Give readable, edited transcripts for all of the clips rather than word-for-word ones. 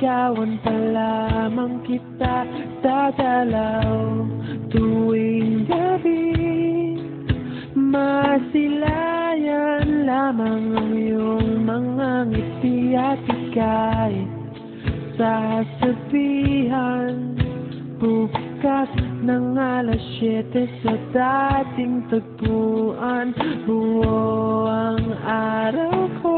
Liligawan pa lamang kita dadalaw tuwing gabi. Masilayan lamang ang iyong mga ngiti at ika'y sasabihan bukas ng alas 7 sa dating tagpuan. Buo ang araw ko,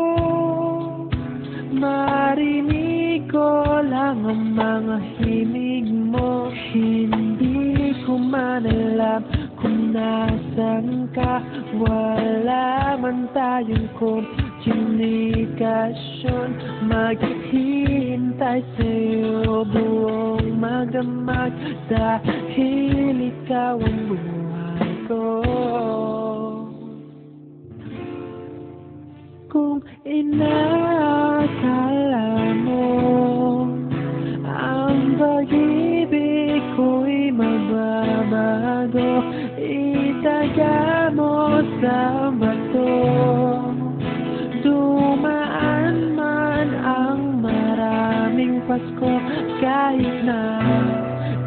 marinig ko lang ang mga himig mo. Hindi ko man alam kung nasan ka, wala man tayong komunikasyon. Maghihintay sa'yo buong magdamag dahil ikaw ang buhay ko. Kung inakala mo ang pag-ibig ko'y magbabago, itaga mo sa bato. Dumaan man ang maraming Pasko, kahit na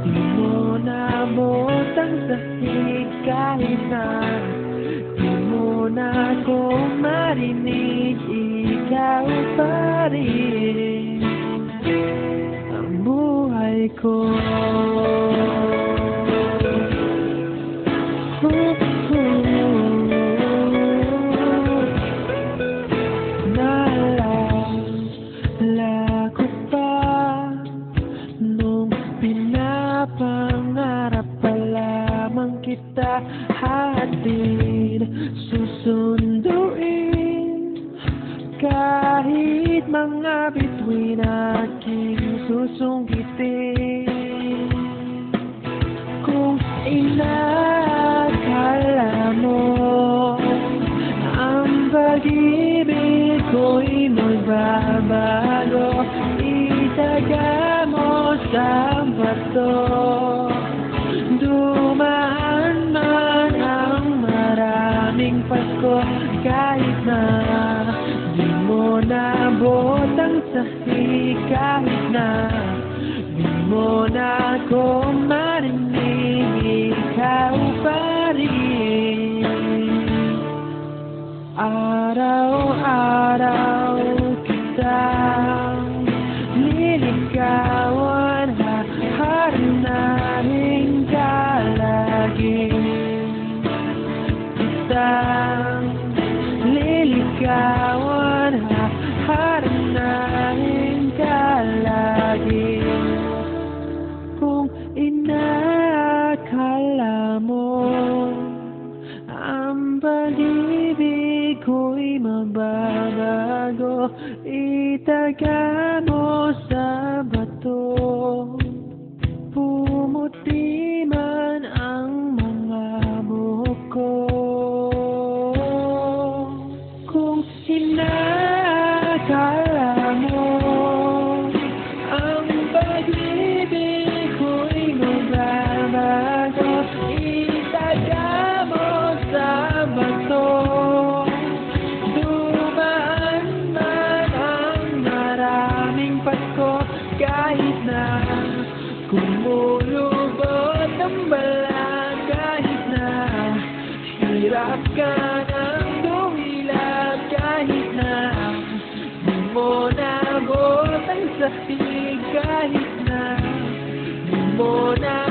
di mo nabot ang sahig, kahit na di mo na ako marinig, ikaw pa rin ang buhay ko. Naalala ko pa nung pinapangarap pa lamang kita hatid, susunduin kahit mga bituin aking susungkitin. Kung inakala mo ang pag-ibig ko'y magbabago, itaga mo sa bato. Dumaan man ang maraming Pasko, kahit na di mo nabot ang sahig, kahit na di mo na ako marinig, ikaw pa rin. Araw-araw kitang niligawan, haharanahin ka lagi. Kitang niligawan, haharanahin ka lagi. Kung inakala mo ang pag-ibig ko'y magbabago, itaga mo sa bato. Pumuti man ang mga buhok ko. Kung inakala mo ang pag-ibig ko'y magbabago, itaga mo sa bato. Dumaan man ang maraming Pasko, kahit na kumulubot ang balat, kahit na hirap ka ng dumilap, kahit na di mo nabot ang sahig, kahit na di mo na